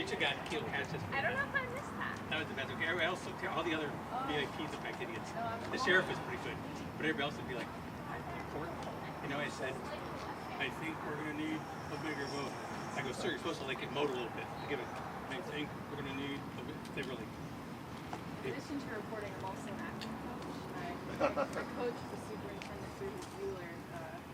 Patricia got killed. I don't know if I missed that. That was the best. Okay, everybody else, all the other VIPs affected idiots. The sheriff was pretty good, but everybody else would be like, court? You know, I said, I think we're going to need a bigger vote. I go, sir, you're supposed to like it mowed a little bit. I give it, I think we're going to need a bit. They really. In addition to reporting, I'm also an acting coach. I coach the superintendent through his ruler.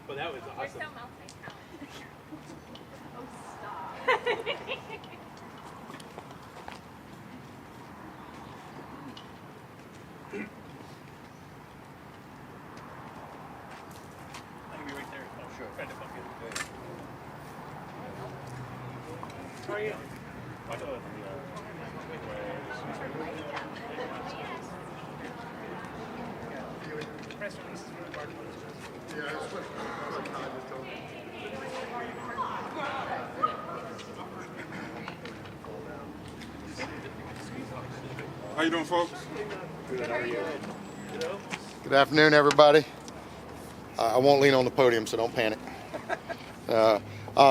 Well, that was awesome. You're so multi-talented. Oh, stop. I'll be right there. Oh, sure. Trying to fuck it. How are you? Press release is really hard to How you doing, folks? Good, how are you? Good afternoon, everybody. I won't lean on the podium, so don't panic.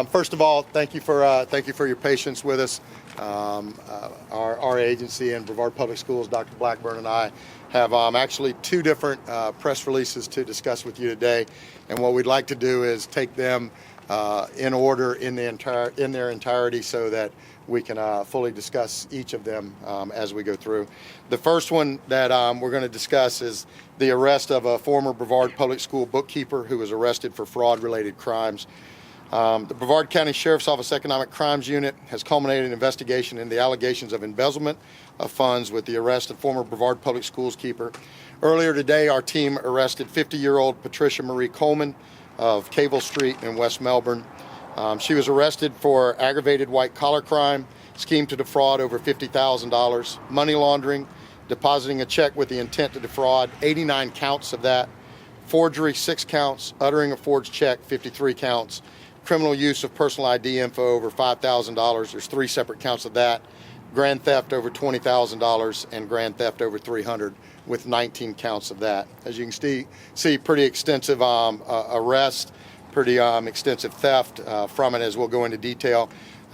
First of all, thank you for your patience with us. Our agency and Brevard Public Schools, Dr. Blackburn and I have actually two different press releases to discuss with you today, and what we'd like to do is take them in order in their entirety so that we can fully discuss each of them as we go through. The first one that we're going to discuss is the arrest of a former Brevard Public School bookkeeper who was arrested for fraud-related crimes. The Brevard County Sheriff's Office Economic Crimes Unit has culminated an investigation into the allegations of embezzlement of funds with the arrest of former Brevard Public Schools keeper. Earlier today, our team arrested 50-year-old Patricia Marie Coleman of Cable Street in West Melbourne. She was arrested for aggravated white-collar crime, scheme to defraud over $50,000, money laundering, depositing a check with the intent to defraud, 89 counts of that, forgery, 6 counts, uttering a forged check, 53 counts, criminal use of personal ID info over $5,000. There's 3 separate counts of that. Grand theft over $20,000 and grand theft over $300 with 19 counts of that. As you can see pretty extensive arrest, pretty extensive theft from it, as we'll go into detail.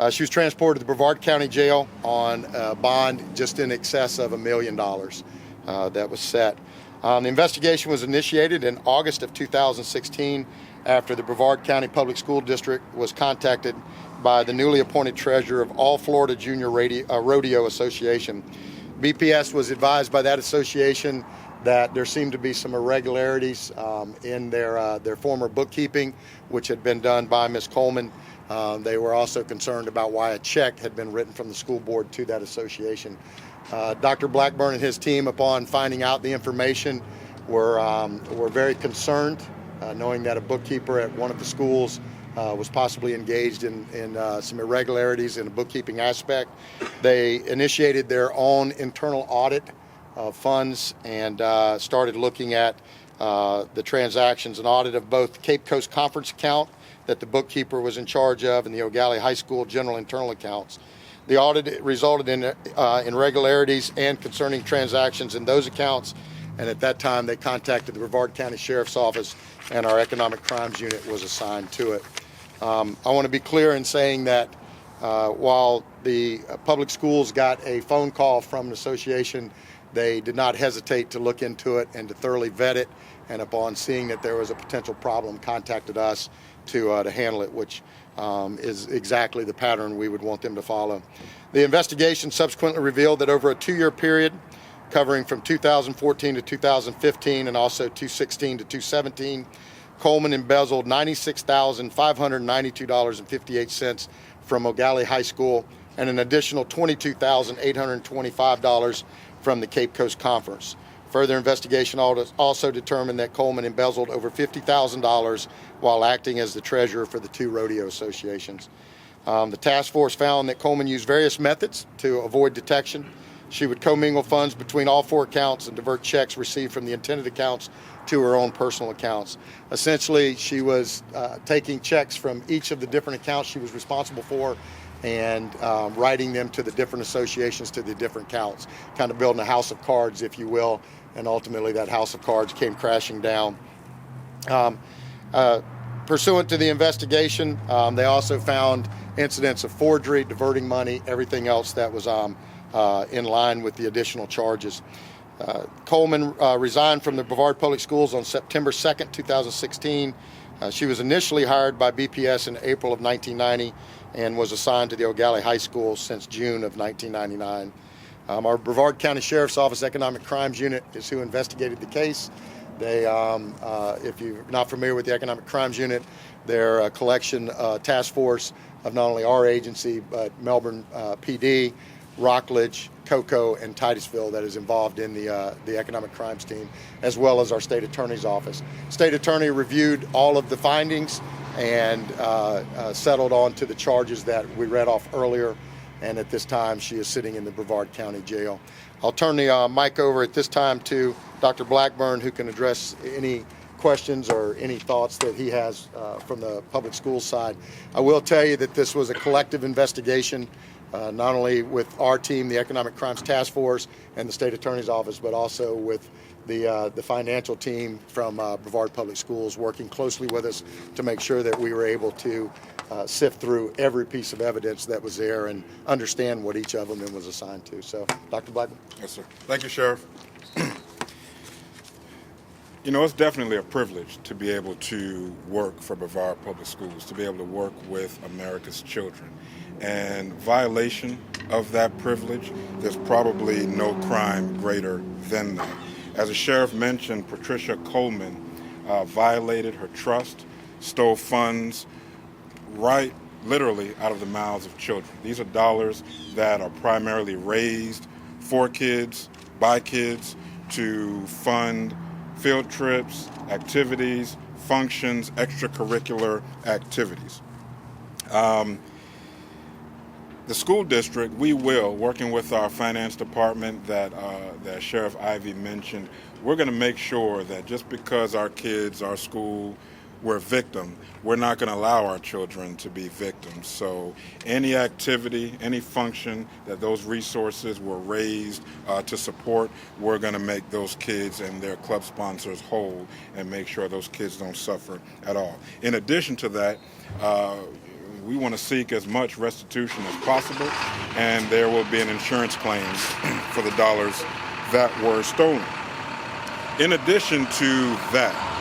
She was transported to the Brevard County Jail on a bond just in excess of $1 million that was set. The investigation was initiated in August of 2016 after the Brevard County Public School District was contacted by the newly appointed treasurer of All Florida Junior Rodeo Association. BPS was advised by that association that there seemed to be some irregularities in their former bookkeeping, which had been done by Ms. Coleman. They were also concerned about why a check had been written from the school board to that association. Dr. Blackburn and his team, upon finding out the information, were very concerned, knowing that a bookkeeper at one of the schools was possibly engaged in some irregularities in a bookkeeping aspect. They initiated their own internal audit of funds and started looking at the transactions, an audit of both the Cape Coast Conference account that the bookkeeper was in charge of and the O'Galley High School general internal accounts. The audit resulted in irregularities and concerning transactions in those accounts, and at that time they contacted the Brevard County Sheriff's Office, and our Economic Crimes Unit was assigned to it. I want to be clear in saying that while the public schools got a phone call from an association, they did not hesitate to look into it and to thoroughly vet it, and upon seeing that there was a potential problem, contacted us to handle it, which is exactly the pattern we would want them to follow. The investigation subsequently revealed that over a 2-year period, covering from 2014 to 2015 and also 2016 to 2017, Coleman embezzled $96,592.58 from O'Galley High School and an additional $22,825 from the Cape Coast Conference. Further investigation also determined that Coleman embezzled over $50,000 while acting as the treasurer for the 2 rodeo associations. The task force found that Coleman used various methods to avoid detection. She would commingle funds between all 4 accounts and divert checks received from the intended accounts to her own personal accounts. Essentially, she was taking checks from each of the different accounts she was responsible for and writing them to the different associations, to the different accounts, kind of building a house of cards, if you will, and ultimately that house of cards came crashing down. Pursuant to the investigation, they also found incidents of forgery, diverting money, everything else that was in line with the additional charges. Coleman resigned from the Brevard Public Schools on September 2nd, 2016. She was initially hired by BPS in April of 1990 and was assigned to the O'Galley High School since June of 1999. Our Brevard County Sheriff's Office Economic Crimes Unit is who investigated the case. They, if you're not familiar with the Economic Crimes Unit, they're a collection task force of not only our agency, but Melbourne PD, Rockledge, Cocoa, and Titusville that is involved in the economic crimes team, as well as our state attorney's office. State attorney reviewed all of the findings and settled on to the charges that we read off earlier, and at this time she is sitting in the Brevard County Jail. I'll turn the mic over at this time to Dr. Blackburn, who can address any questions or any thoughts that he has from the public schools side. I will tell you that this was a collective investigation, not only with our team, the Economic Crimes Task Force, and the State Attorney's Office, but also with the financial team from Brevard Public Schools working closely with us to make sure that we were able to sift through every piece of evidence that was there and understand what each of them was assigned to. So, Dr. Blackburn. Yes, sir. Thank you, Sheriff. You know, it's definitely a privilege to be able to work for Brevard Public Schools, to be able to work with America's children. And violation of that privilege, there's probably no crime greater than that. As the sheriff mentioned, Patricia Coleman violated her trust, stole funds right literally out of the mouths of children. These are dollars that are primarily raised for kids, by kids, to fund field trips, activities, functions, extracurricular activities. The school district, we will, working with our finance department that Sheriff Ivey mentioned, we're going to make sure that just because our kids, our school, we're a victim, we're not going to allow our children to be victims. So any activity, any function that those resources were raised to support, we're going to make those kids and their club sponsors whole and make sure those kids don't suffer at all. In addition to that, we want to seek as much restitution as possible, and there will be an insurance claim for the dollars that were stolen. In addition to that,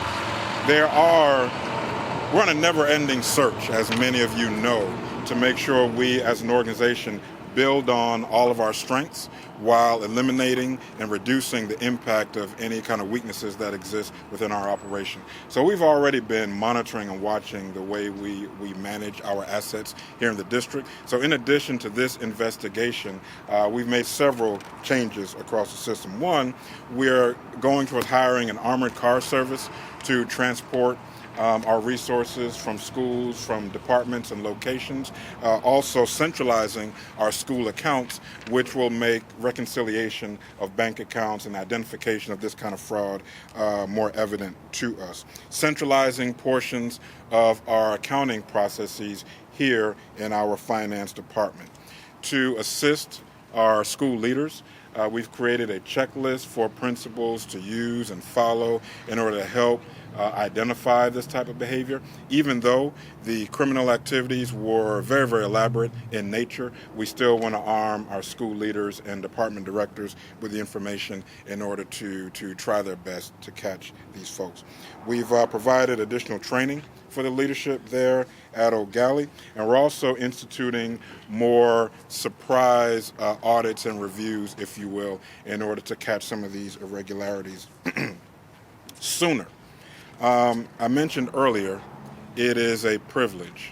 we're on a never-ending search, as many of you know, to make sure we as an organization build on all of our strengths while eliminating and reducing the impact of any kind of weaknesses that exist within our operation. So we've already been monitoring and watching the way we manage our assets here in the district. So in addition to this investigation, we've made several changes across the system. One, we're going towards hiring an armored car service to transport our resources from schools, from departments and locations, also centralizing our school accounts, which will make reconciliation of bank accounts and identification of this kind of fraud more evident to us. Centralizing portions of our accounting processes here in our finance department. To assist our school leaders, we've created a checklist for principals to use and follow in order to help identify this type of behavior. Even though the criminal activities were very, very elaborate in nature, we still want to arm our school leaders and department directors with the information in order to try their best to catch these folks. We've provided additional training for the leadership there at O'Galley, and we're also instituting more surprise audits and reviews, if you will, in order to catch some of these irregularities sooner. I mentioned earlier, it is a privilege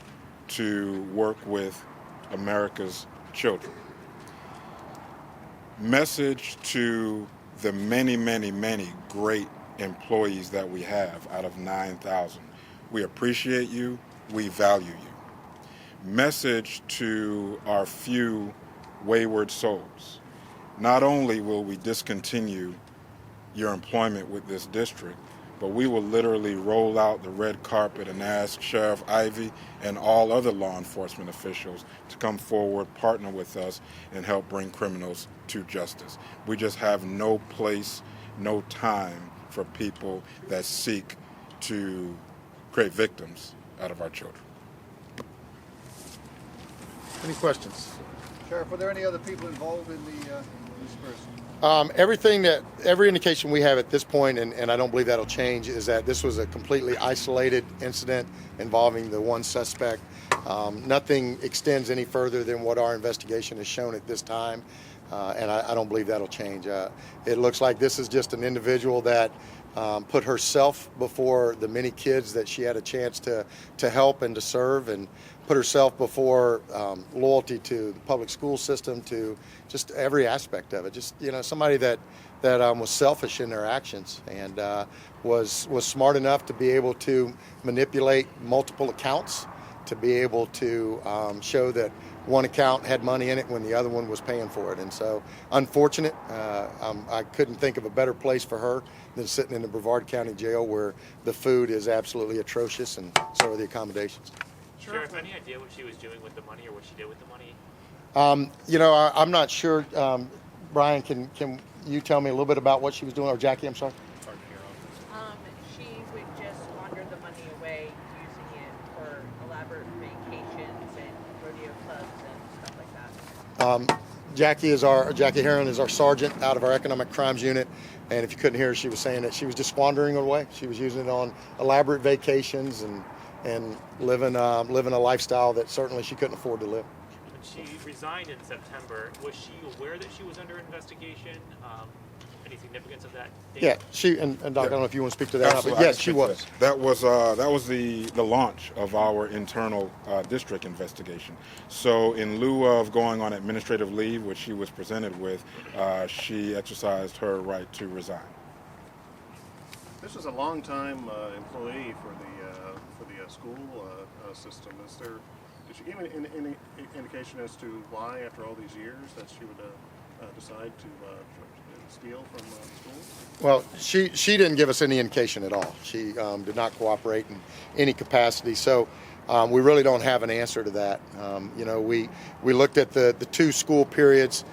to work with America's children. Message to the many, many, many great employees that we have out of 9,000. We appreciate you. We value you. Message to our few wayward souls. Not only will we discontinue your employment with this district, but we will literally roll out the red carpet and ask Sheriff Ivey and all other law enforcement officials to come forward, partner with us, and help bring criminals to justice. We just have no place, no time for people that seek to create victims out of our children. Any questions? Sheriff, were there any other people involved in the dispersal? Every indication we have at this point, and I don't believe that'll change, is that this was a completely isolated incident involving the one suspect. Nothing extends any further than what our investigation has shown at this time, and I don't believe that'll change. It looks like this is just an individual that put herself before the many kids that she had a chance to help and to serve, and put herself before loyalty to the public school system, to just every aspect of it. Just, somebody that was selfish in their actions, and was smart enough to be able to manipulate multiple accounts, to be able to show that one account had money in it when the other one was paying for it. And so, unfortunate. I couldn't think of a better place for her than sitting in the Brevard County Jail, where the food is absolutely atrocious, and so are the accommodations. Sheriff, any idea what she was doing with the money or what she did with the money? I'm not sure. Brian, can you tell me a little bit about what she was doing? Or Jackie, I'm sorry. She would just launder the money away, using it for elaborate vacations and rodeo clubs and stuff like that. Jackie Heron is our sergeant out of our economic crimes unit, and if you couldn't hear her, she was saying that she was just squandering it away. She was using it on elaborate vacations and living a lifestyle that certainly she couldn't afford to live. When she resigned in September, was she aware that she was under investigation? Any significance of that date? Yeah, she and Doc, I don't know if you want to speak to that. But yes, she was. That was the launch of our internal district investigation. So in lieu of going on administrative leave, which she was presented with, she exercised her right to resign. This was a long-time employee for the school system. Did she give any indication as to why, after all these years, that she would decide to steal from the school? Well, she didn't give us any indication at all. She did not cooperate in any capacity. So we really don't have an answer to that. We looked at the 2 school periods.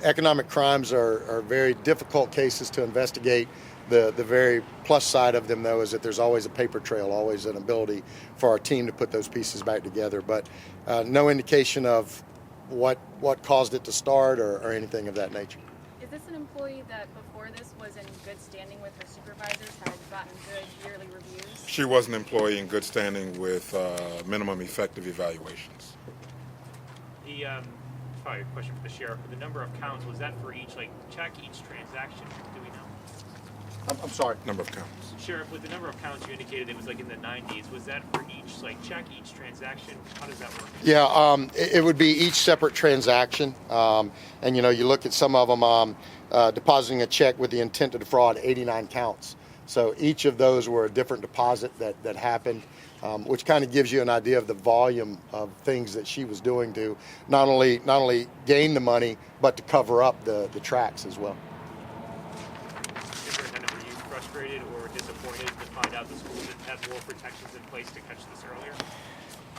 Economic crimes are very difficult cases to investigate. The very plus side of them, though, is that there's always a paper trail, always an ability for our team to put those pieces back together. But no indication of what caused it to start or anything of that nature. Is this an employee that before this was in good standing with her supervisors, had gotten good yearly reviews? She was an employee in good standing with minimum effective evaluations. The probably a question for the sheriff. The number of counts, was that for each check, each transaction? Do we know? I'm sorry. Number of counts. Sheriff, with the number of counts you indicated it was in the 90s, was that for each check, each transaction? How does that work? Yeah, it would be each separate transaction. And you look at some of them depositing a check with the intent to defraud, 89 counts. So each of those were a different deposit that happened, which kind of gives you an idea of the volume of things that she was doing to not only gain the money, but to cover up the tracks as well. Were you frustrated or disappointed to find out the school didn't have more protections in place to catch this earlier?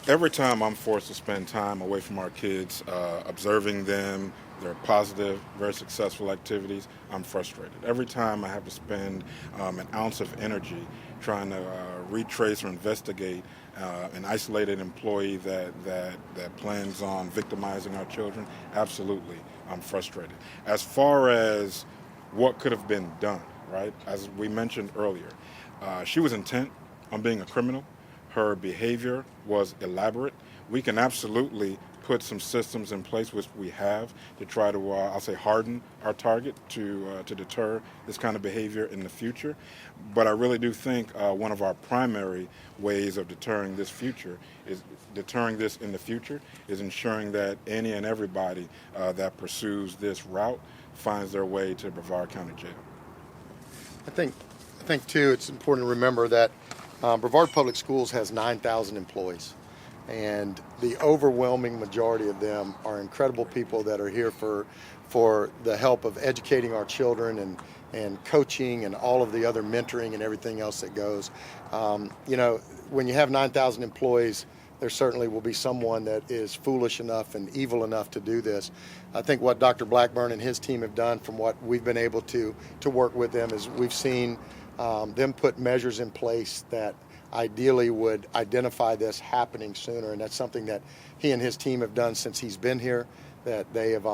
Every time I'm forced to spend time away from our kids, observing them, their positive, very successful activities, I'm frustrated. Every time I have to spend an ounce of energy trying to retrace or investigate an isolated employee that plans on victimizing our children, absolutely, I'm frustrated. As far as what could have been done, right? As we mentioned earlier, she was intent on being a criminal. Her behavior was elaborate. We can absolutely put some systems in place, which we have, to try to, I'll say, harden our target to deter this kind of behavior in the future. But I really do think one of our primary ways of deterring this in the future is ensuring that any and everybody that pursues this route finds their way to Brevard County Jail. I think too, it's important to remember that Brevard Public Schools has 9,000 employees, and the overwhelming majority of them are incredible people that are here for the help of educating our children and coaching and all of the other mentoring and everything else that goes. When you have 9,000 employees, there certainly will be someone that is foolish enough and evil enough to do this. I think what Dr. Blackburn and his team have done, from what we've been able to work with them, is we've seen them put measures in place that ideally would identify this happening sooner, and that's something that he and his team have done since he's been here. That they have,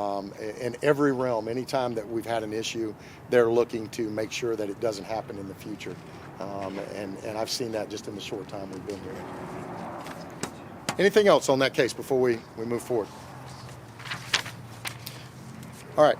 in every realm, anytime that we've had an issue, they're looking to make sure that it doesn't happen in the future. And I've seen that just in the short time we've been here. Anything else on that case before we move forward? All right.